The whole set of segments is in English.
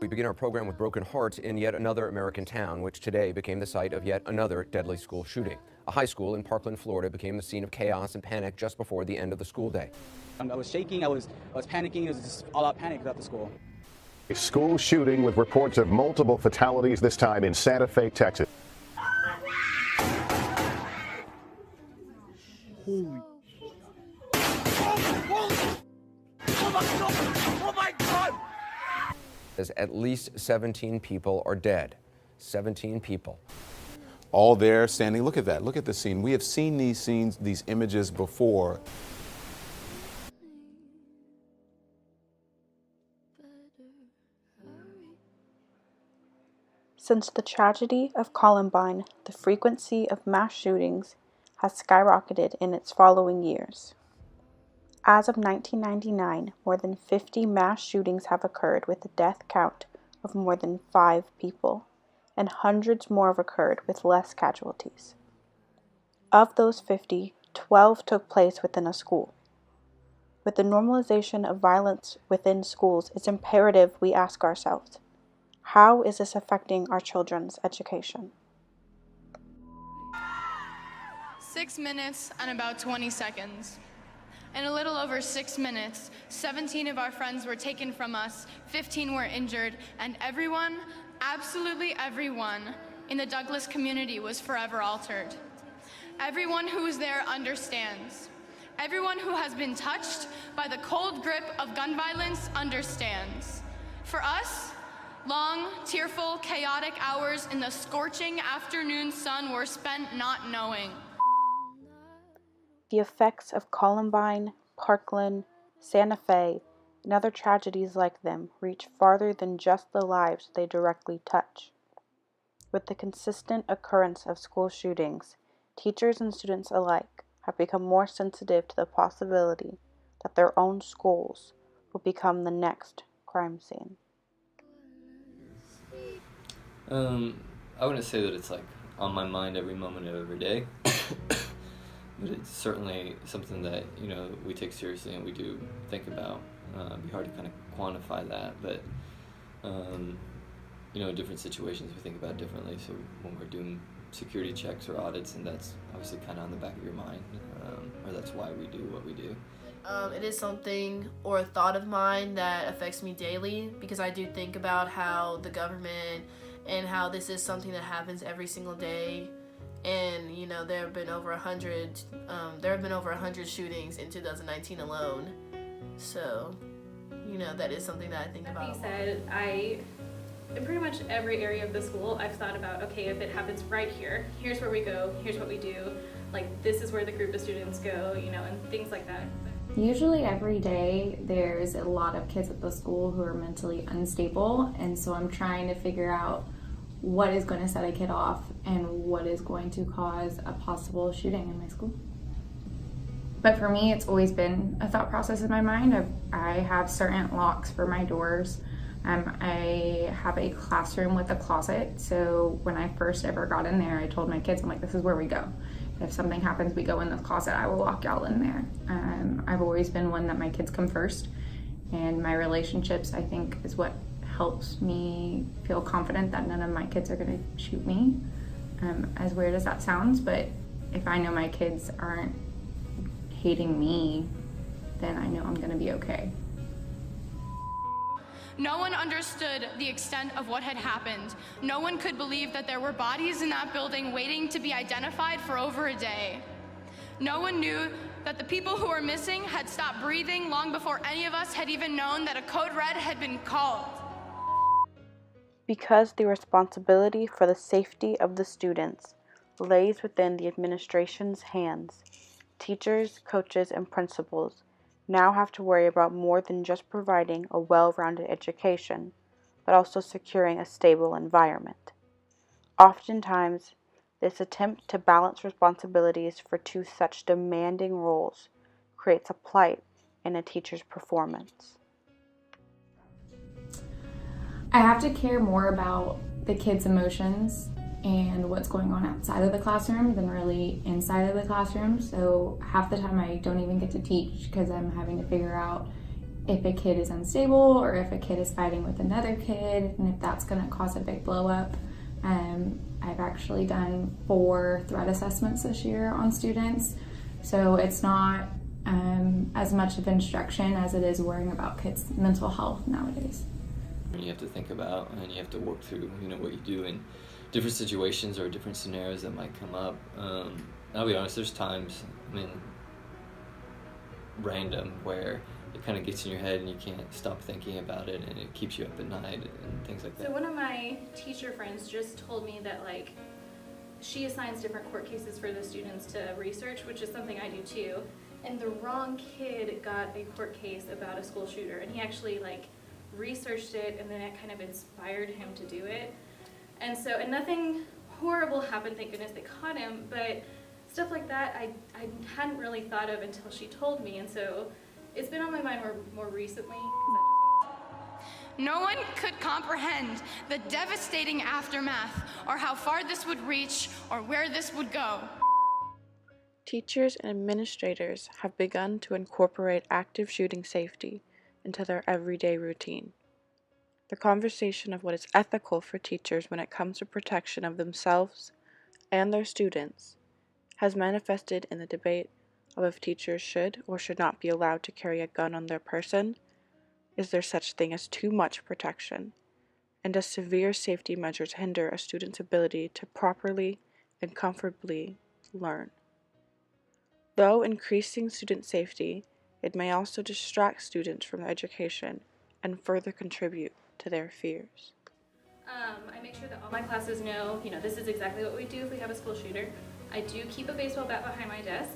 We begin our program with broken hearts in yet another American town, which today became the site of yet another deadly school shooting. A high school in Parkland, Florida became the scene of chaos and panic just before the end of the school day. I was shaking, I was panicking, it was just all-out panic at the school. A school shooting with reports of multiple fatalities, this time in Santa Fe, Texas. Holy. Oh my God! As at least 17 people are dead. 17 people. All there standing. Look at that. Look at the scene. We have seen these scenes, these images before. Since the tragedy of Columbine, the frequency of mass shootings has skyrocketed in its following years. As of 1999, more than 50 mass shootings have occurred with a death count of more than 5 people, and hundreds more have occurred with less casualties. Of those 50, 12 took place within a school. With the normalization of violence within schools, it's imperative we ask ourselves, how is this affecting our children's education? 6 minutes and about 20 seconds. In a little over 6 minutes, 17 of our friends were taken from us, 15 were injured, and everyone, absolutely everyone, in the Douglas community was forever altered. Everyone who was there understands. Everyone who has been touched by the cold grip of gun violence understands. For us, long, tearful, chaotic hours in the scorching afternoon sun were spent not knowing. The effects of Columbine, Parkland, Santa Fe, and other tragedies like them reach farther than just the lives they directly touch. With the consistent occurrence of school shootings, teachers and students alike have become more sensitive to the possibility that their own schools will become the next crime scene. I wouldn't say that it's like on my mind every moment of every day. But it's certainly something that, you know, we take seriously and we do think about. It'd be hard to kind of quantify that, but, you know, in different situations we think about differently. So when we're doing security checks or audits, and that's obviously kind of on the back of your mind, or that's why we do what we do. It is something or a thought of mine that affects me daily, because I do think about how the government and how this is something that happens every single day. And, you know, there have been over 100 shootings in 2019 alone. So, you know, that is something that I think about. That being said, in pretty much every area of the school, I've thought about, okay, if it happens right here, here's where we go, here's what we do. Like, this is where the group of students go, you know, and things like that. Usually every day there's a lot of kids at the school who are mentally unstable, and so I'm trying to figure out what is going to set a kid off and what is going to cause a possible shooting in my school. But for me, it's always been a thought process in my mind. I have certain locks for my doors. I have a classroom with a closet, so when I first ever got in there, I told my kids, I'm like, this is where we go. If something happens, we go in the closet, I will lock y'all in there. I've always been one that my kids come first, and my relationships, I think, is what helps me feel confident that none of my kids are going to shoot me. As weird as that sounds, but if I know my kids aren't hating me, then I know I'm going to be okay. No one understood the extent of what had happened. No one could believe that there were bodies in that building waiting to be identified for over a day. No one knew that the people who were missing had stopped breathing long before any of us had even known that a code red had been called. Because the responsibility for the safety of the students lays within the administration's hands, teachers, coaches, and principals now have to worry about more than just providing a well-rounded education, but also securing a stable environment. Oftentimes, this attempt to balance responsibilities for two such demanding roles creates a plight in a teacher's performance. I have to care more about the kids' emotions and what's going on outside of the classroom than really inside of the classroom. So half the time I don't even get to teach because I'm having to figure out if a kid is unstable or if a kid is fighting with another kid, and if that's going to cause a big blow up. I've actually done 4 threat assessments this year on students, so it's not as much of instruction as it is worrying about kids' mental health nowadays. You have to think about and you have to work through, what you do in different situations or different scenarios that might come up. I'll be honest, there's times, random, where it kind of gets in your head and you can't stop thinking about it, and it keeps you up at night and things like that. So one of my teacher friends just told me that she assigns different court cases for the students to research, which is something I do too. And the wrong kid got a court case about a school shooter, and he actually researched it, and then it kind of inspired him to do it. And nothing horrible happened, thank goodness they caught him, but stuff like that I hadn't really thought of until she told me, and so it's been on my mind more recently. No one could comprehend the devastating aftermath, or how far this would reach, or where this would go. Teachers and administrators have begun to incorporate active shooting safety into their everyday routine. The conversation of what is ethical for teachers when it comes to protection of themselves and their students has manifested in the debate of if teachers should or should not be allowed to carry a gun on their person. Is there such thing as too much protection? And does severe safety measures hinder a student's ability to properly and comfortably learn? Though increasing student safety, it may also distract students from their education and further contribute to their fears. I make sure that all my classes know, this is exactly what we do if we have a school shooter. I do keep a baseball bat behind my desk,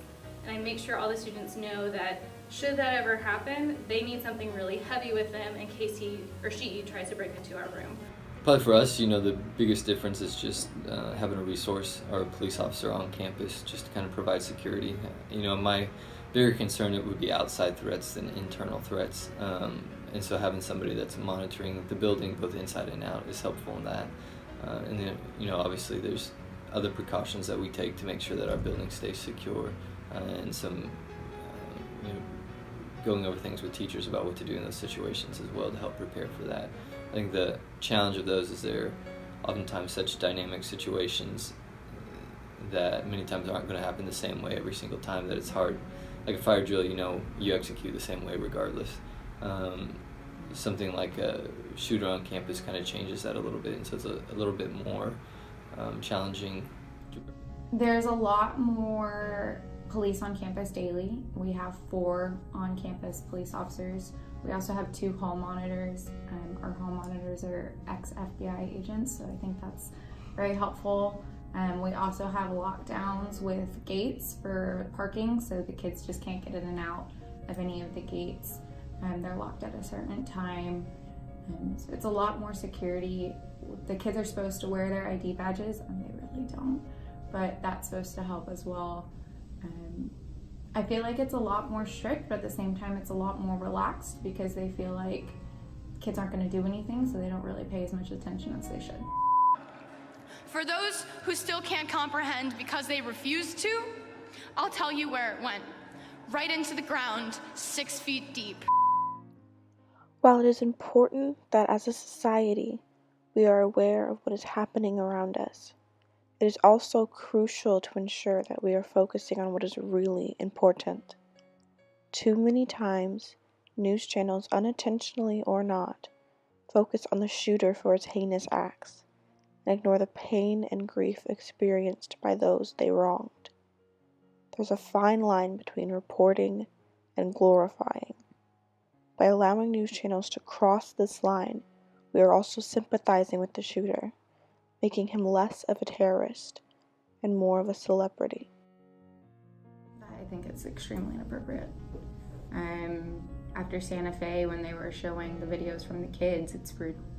and I make sure all the students know that should that ever happen, they need something really heavy with them in case he or she tries to break into our room. Probably for us, the biggest difference is just having a resource or a police officer on campus just to kind of provide security. My bigger concern, it would be outside threats than internal threats. And so having somebody that's monitoring the building both inside and out is helpful in that. And then, obviously there's other precautions that we take to make sure that our building stays secure, and some, going over things with teachers about what to do in those situations as well to help prepare for that. I think the challenge of those is they're oftentimes such dynamic situations that many times aren't going to happen the same way every single time, that it's hard. Like a fire drill, you execute the same way regardless. Something like a shooter on campus kind of changes that a little bit, and so it's a little bit more challenging. There's a lot more police on campus daily. We have 4 on-campus police officers. We also have 2 hall monitors. Our hall monitors are ex-FBI agents, so I think that's very helpful. We also have lockdowns with gates for parking, so the kids just can't get in and out of any of the gates. They're locked at a certain time. So it's a lot more security. The kids are supposed to wear their ID badges, and they really don't, but that's supposed to help as well. I feel like it's a lot more strict, but at the same time it's a lot more relaxed because they feel like kids aren't going to do anything, so they don't really pay as much attention as they should. For those who still can't comprehend because they refuse to, I'll tell you where it went. Right into the ground, 6 feet deep. While it is important that as a society we are aware of what is happening around us, it is also crucial to ensure that we are focusing on what is really important. Too many times, news channels, unintentionally or not, focus on the shooter for his heinous acts and ignore the pain and grief experienced by those they wronged. There's a fine line between reporting and glorifying. By allowing news channels to cross this line, we are also sympathizing with the shooter, making him less of a terrorist and more of a celebrity. I think it's extremely inappropriate. After Santa Fe, when they were showing the videos from the kids, it's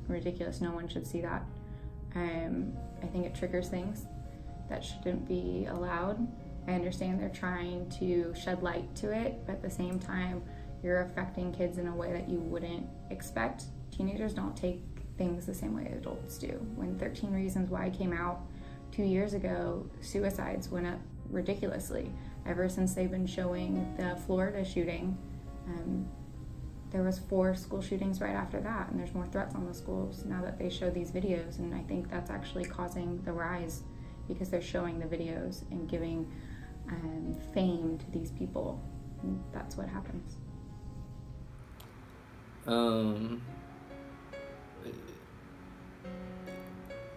ridiculous. No one should see that. I think it triggers things that shouldn't be allowed. I understand they're trying to shed light to it, but at the same time, you're affecting kids in a way that you wouldn't expect. Teenagers don't take things the same way adults do. When 13 Reasons Why came out 2 years ago, suicides went up ridiculously. Ever since they've been showing the Florida shooting, There was 4 school shootings right after that, and there's more threats on the schools now that they show these videos, and I think that's actually causing the rise because they're showing the videos and giving fame to these people. And that's what happens.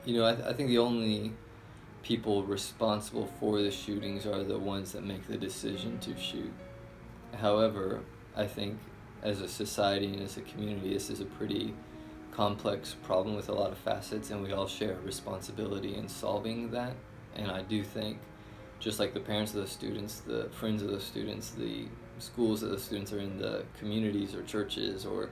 You know, I think the only people responsible for the shootings are the ones that make the decision to shoot. However, I think as a society and as a community, this is a pretty complex problem with a lot of facets, and we all share responsibility in solving that. And I do think, just like the parents of the students, the friends of the students, the schools that the students are in, the communities or churches or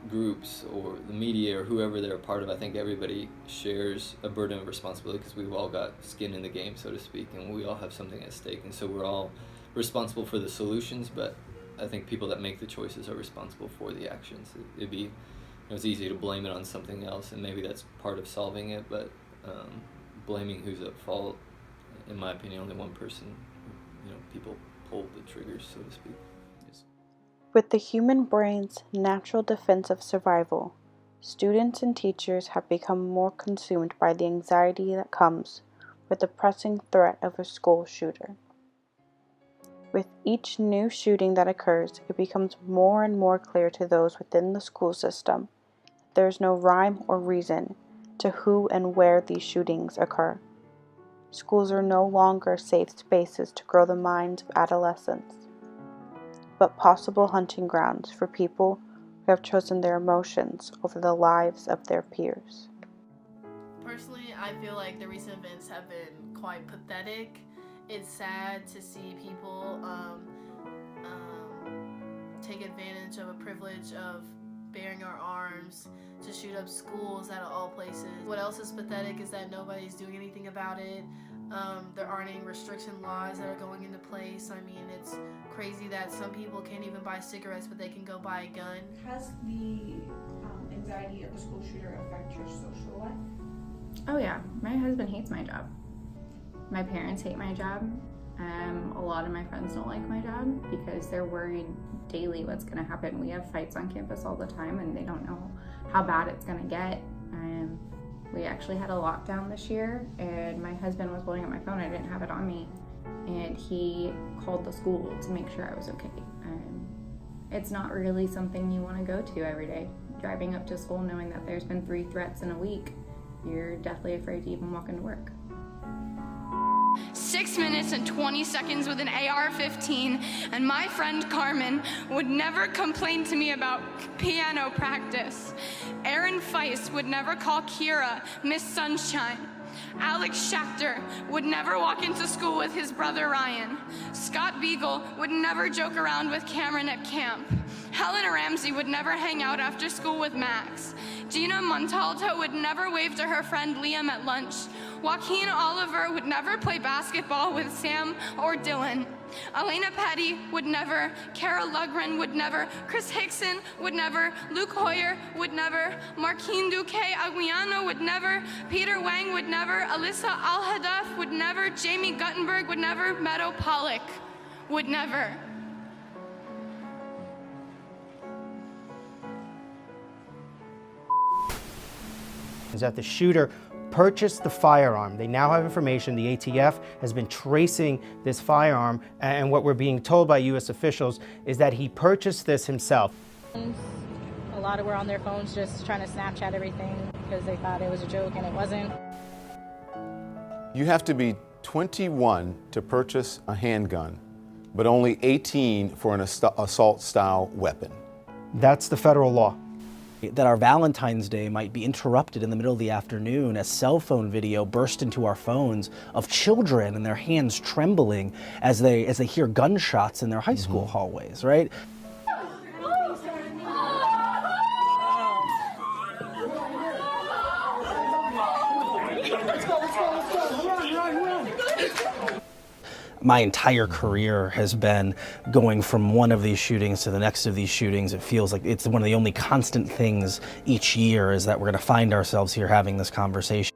groups or the media or whoever they're a part of, I think everybody shares a burden of responsibility because we've all got skin in the game, so to speak, and we all have something at stake. And so we're all responsible for the solutions, but I think people that make the choices are responsible for the actions. It'd be, it's easy to blame it on something else, and maybe that's part of solving it, but blaming who's at fault, in my opinion, only one person, people pull the triggers, so to speak. With the human brain's natural defense of survival, students and teachers have become more consumed by the anxiety that comes with the pressing threat of a school shooter. With each new shooting that occurs, it becomes more and more clear to those within the school system that there is no rhyme or reason to who and where these shootings occur. Schools are no longer safe spaces to grow the minds of adolescents, but possible hunting grounds for people who have chosen their emotions over the lives of their peers. Personally, I feel like the recent events have been quite pathetic. It's sad to see people take advantage of a privilege of bearing our arms to shoot up schools out of all places. What else is pathetic is that nobody's doing anything about it. There aren't any restriction laws that are going into place. I mean, it's crazy that some people can't even buy cigarettes, but they can go buy a gun. Has the anxiety of a school shooter affect your social life? Oh yeah, my husband hates my job. My parents hate my job. A lot of my friends don't like my job because they're worried daily what's going to happen. We have fights on campus all the time, and they don't know how bad it's going to get. We actually had a lockdown this year, and my husband was blowing up my phone. I didn't have it on me, and he called the school to make sure I was okay. It's not really something you want to go to every day. Driving up to school knowing that there's been 3 threats in a week, you're deathly afraid to even walk into work. 6 minutes and 20 seconds with an AR-15, and my friend Carmen would never complain to me about piano practice. Aaron Feist would never call Kira Miss Sunshine. Alex Schachter would never walk into school with his brother Ryan. Scott Beagle would never joke around with Cameron at camp. Helen Ramsey would never hang out after school with Max. Gina Montalto would never wave to her friend Liam at lunch. Joaquin Oliver would never play basketball with Sam or Dylan. Elena Petty would never, Kara Lugren would never, Chris Hickson would never, Luke Hoyer would never, Marquine Duque Aguiano would never, Peter Wang would never, Alyssa Al-Hadaf would never, Jamie Guttenberg would never, Meadow Pollock would never. Is that the shooter purchased the firearm. They now have information. The ATF has been tracing this firearm, and what we're being told by U.S. officials is that he purchased this himself. A lot of were on their phones just trying to Snapchat everything because they thought it was a joke, and it wasn't. You have to be 21 to purchase a handgun, but only 18 for an assault-style weapon. That's the federal law. That our Valentine's Day might be interrupted in the middle of the afternoon as cell phone video burst into our phones of children and their hands trembling as they hear gunshots in their high school hallways, right? My entire career has been going from one of these shootings to the next of these shootings. It feels like it's one of the only constant things each year is that we're going to find ourselves here having this conversation.